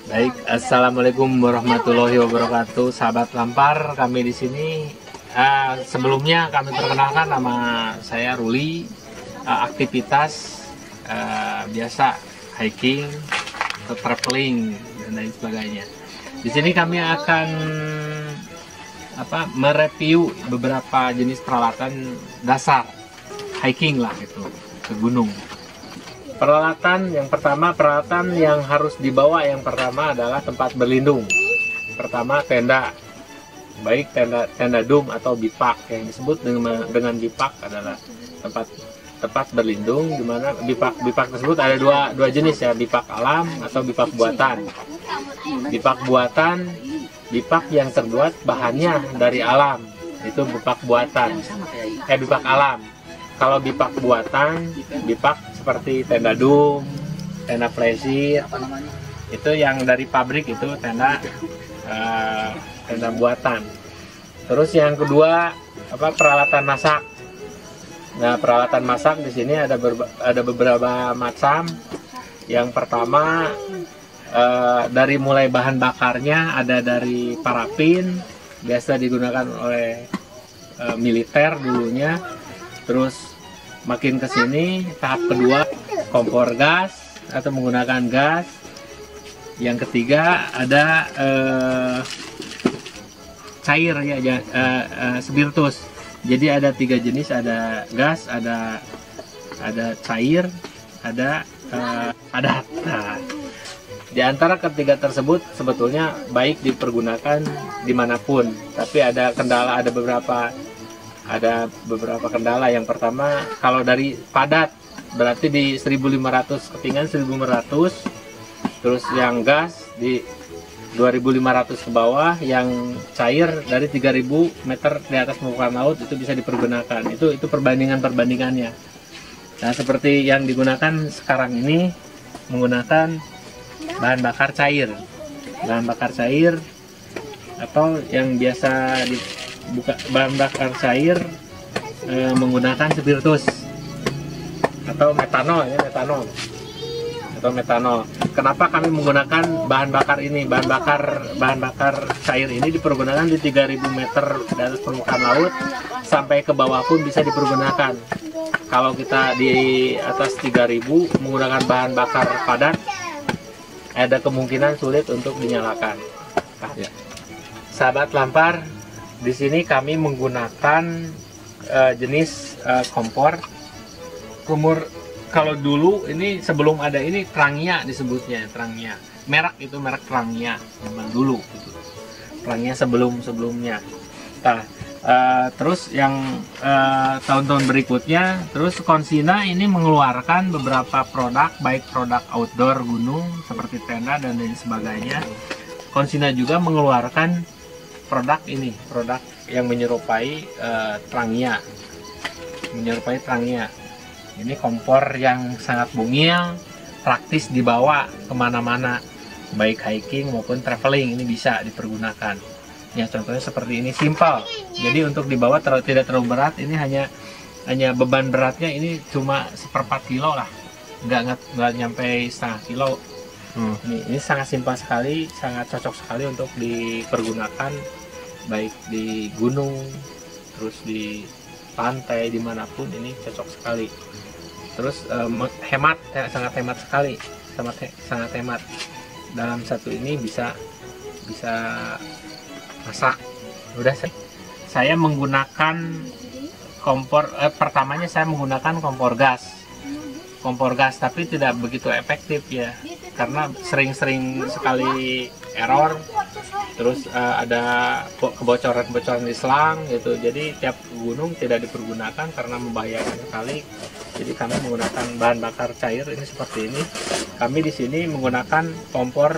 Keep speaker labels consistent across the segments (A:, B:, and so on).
A: Baik, assalamualaikum warahmatullahi wabarakatuh, sahabat Lampar. Kami di sini. Sebelumnya kami perkenalkan, nama saya Ruli. Aktivitas biasa hiking, atau traveling dan lain sebagainya. Di sini kami akan mereview beberapa jenis peralatan dasar hiking lah, itu ke gunung. Peralatan yang pertama, peralatan yang harus dibawa yang pertama adalah tempat berlindung. Pertama, tenda, baik tenda dum atau bipak. Yang disebut dengan bipak adalah tempat berlindung, di mana bipak tersebut ada dua jenis ya, bipak alam atau bipak buatan. Bipak buatan, bipak yang terbuat bahannya dari alam, itu bipak buatan. Bipak alam. Kalau bipak buatan, bipak seperti tenda dum, tenda plesir, itu yang dari pabrik, itu tenda buatan. Terus yang kedua, peralatan masak. Nah, peralatan masak di sini ada beberapa macam. Yang pertama, dari mulai bahan bakarnya ada dari parafin, biasa digunakan oleh militer dulunya. Terus makin ke sini tahap kedua, kompor gas atau menggunakan gas. Yang ketiga ada cair ya, spiritus. Jadi ada 3 jenis, ada gas, ada cair, ada padat. Nah, di antara ketiga tersebut sebetulnya baik dipergunakan dimanapun, tapi ada kendala, ada beberapa kendala. Yang pertama, kalau dari padat berarti di 1500 kepingan 1500, terus yang gas di 2500 ke bawah, yang cair dari 3000 meter di atas permukaan laut itu bisa dipergunakan. Itu perbandingannya. Nah, seperti yang digunakan sekarang ini menggunakan bahan bakar cair atau yang biasa bahan bakar cair menggunakan spiritus atau metanol. Kenapa kami menggunakan bahan bakar ini? Bahan bakar cair ini dipergunakan di 3000 meter di atas permukaan laut sampai ke bawah pun bisa dipergunakan. Kalau kita di atas 3000 menggunakan bahan bakar padat, ada kemungkinan sulit untuk dinyalakan. Ya. Sahabat Lampar, di sini kami menggunakan jenis kompor. Kalau dulu ini sebelum ada ini Trangya disebutnya, Trangya. Merek Trangya zaman dulu gitu. Trangya sebelumnya. Nah, terus yang tahun-tahun berikutnya, terus Konsina ini mengeluarkan beberapa produk, baik produk outdoor gunung seperti tenda dan lain sebagainya. Konsina juga mengeluarkan produk yang menyerupai Trangya. Ini kompor yang sangat mungil, praktis dibawa kemana-mana, baik hiking maupun traveling, ini bisa dipergunakan. Ya, contohnya seperti ini, simpel. Jadi untuk dibawa tidak terlalu berat. Ini hanya beban beratnya ini cuma 1/4 kilo lah, nggak nyampe setengah kilo. Ini sangat simpel sekali, sangat cocok sekali untuk dipergunakan baik di gunung, terus di pantai, dimanapun ini cocok sekali. Terus hemat, sangat hemat sekali, sangat hemat. Dalam satu ini bisa masak. Udah, saya menggunakan kompor. Pertamanya saya menggunakan kompor gas, tapi tidak begitu efektif ya, karena sering sekali error. Terus ada kebocoran di selang gitu. Jadi tiap gunung tidak dipergunakan karena membahayakan sekali. Jadi kami menggunakan bahan bakar cair ini seperti ini. Kami di sini menggunakan kompor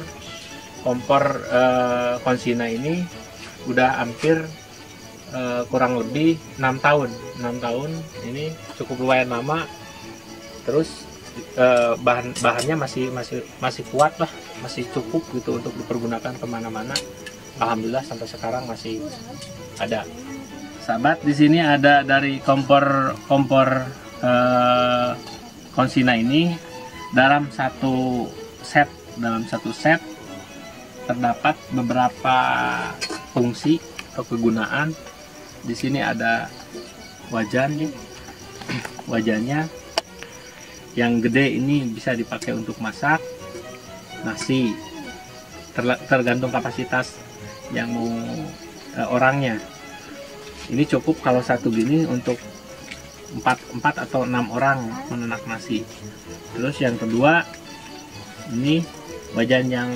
A: Konsina ini udah hampir kurang lebih 6 tahun. Ini cukup lumayan lama. Terus bahannya masih kuat lah, masih cukup gitu untuk dipergunakan kemana-mana. Alhamdulillah sampai sekarang masih ada. Sahabat, di sini ada dari kompor Konsina ini dalam satu set terdapat beberapa fungsi atau kegunaan. Di sini ada wajannya. Wajannya yang gede ini bisa dipakai untuk masak nasi, tergantung kapasitas yang mau orangnya. Ini cukup kalau satu gini untuk 4 atau 6 orang menanak nasi. Terus yang kedua, ini wajan yang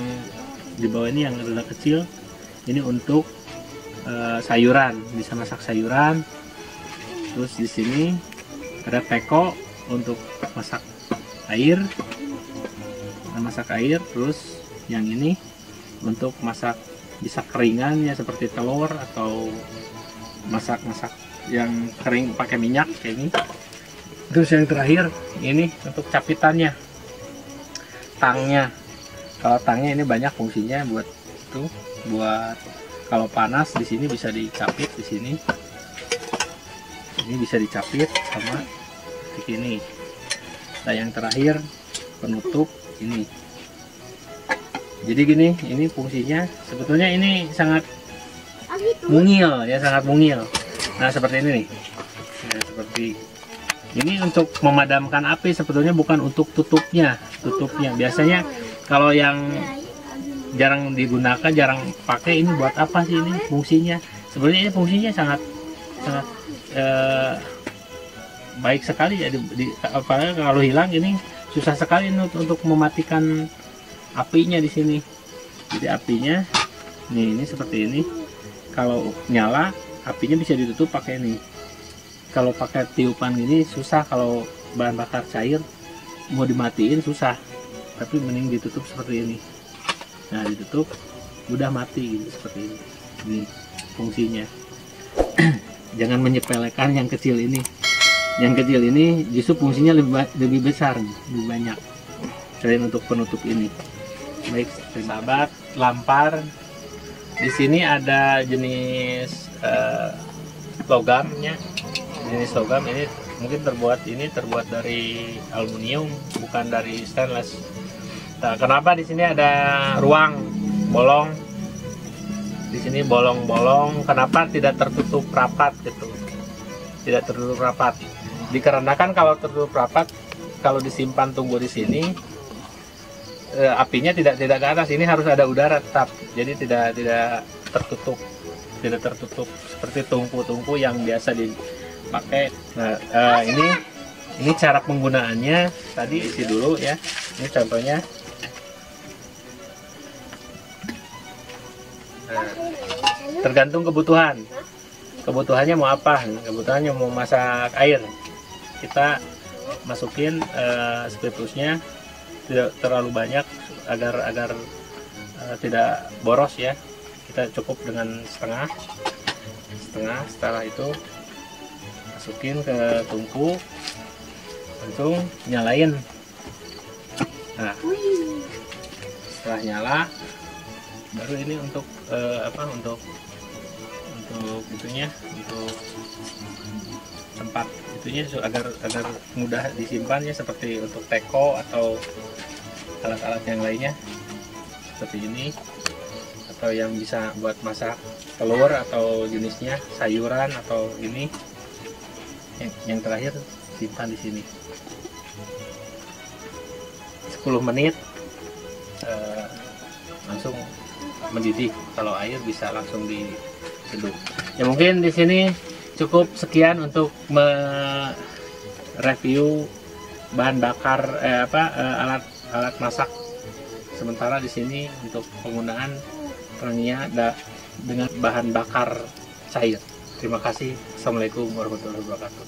A: di bawah ini yang rada kecil, ini untuk sayuran, bisa masak sayuran. Terus di sini ada teko untuk masak air, terus yang ini untuk masak bisa keringan ya, seperti telur atau masak yang kering pakai minyak kayak ini. Terus yang terakhir ini untuk capitannya, tangnya. Kalau tangnya ini banyak fungsinya, buat itu, buat kalau panas di sini bisa dicapit di sini. Ini bisa dicapit sama seperti ini. Nah yang terakhir penutup ini. Jadi gini, ini fungsinya sebetulnya ini sangat mungil ya, sangat mungil. Nah seperti ini nih, ya, seperti ini untuk memadamkan api, sebetulnya bukan untuk tutupnya. Biasanya kalau yang jarang digunakan, jarang pakai, ini buat apa sih ini fungsinya? Sebenarnya ini fungsinya sangat baik sekali ya. Apalagi kalau hilang ini susah sekali untuk mematikan apinya di sini. Jadi apinya ini seperti ini. Kalau nyala apinya bisa ditutup pakai ini. Kalau pakai tiupan gini susah, kalau bahan bakar cair mau dimatiin susah. Tapi mending ditutup seperti ini. Nah ditutup udah mati gitu, seperti ini. Ini fungsinya. Jangan menyepelekan yang kecil ini. Yang kecil ini justru fungsinya lebih besar, lebih banyak selain untuk penutup ini. Baik sahabat lampar, di sini ada jenis logamnya. Jenis logam ini mungkin terbuat dari aluminium, bukan dari stainless. Nah, kenapa di sini ada ruang bolong? Di sini bolong-bolong, kenapa tidak tertutup rapat gitu? Tidak tertutup rapat. Dikarenakan kalau tertutup rapat, kalau disimpan tunggu di sini, apinya tidak ke atas. Ini harus ada udara tetap, jadi tidak tertutup seperti tungku yang biasa dipakai. Nah ini cara penggunaannya. Tadi isi dulu ya. Ini contohnya. Nah, tergantung kebutuhannya mau apa. Kebutuhannya mau masak air, kita masukin spiritusnya tidak terlalu banyak agar tidak boros ya. Kita cukup dengan setengah. Setelah itu masukin ke tungku, langsung nyalain. Nah setelah nyala baru ini untuk untuk itunya, untuk tempat itunya agar mudah disimpannya, seperti untuk teko atau alat-alat yang lainnya seperti ini, atau yang bisa buat masak telur atau jenisnya sayuran atau ini. Yang terakhir simpan di sini 10 menit, langsung mendidih. Kalau air bisa langsung diseduh. Ya mungkin di sini cukup sekian untuk mereview bahan bakar alat masak sementara di sini untuk penggunaan Rania dengan bahan bakar cair. Terima kasih. Assalamualaikum warahmatullahi wabarakatuh.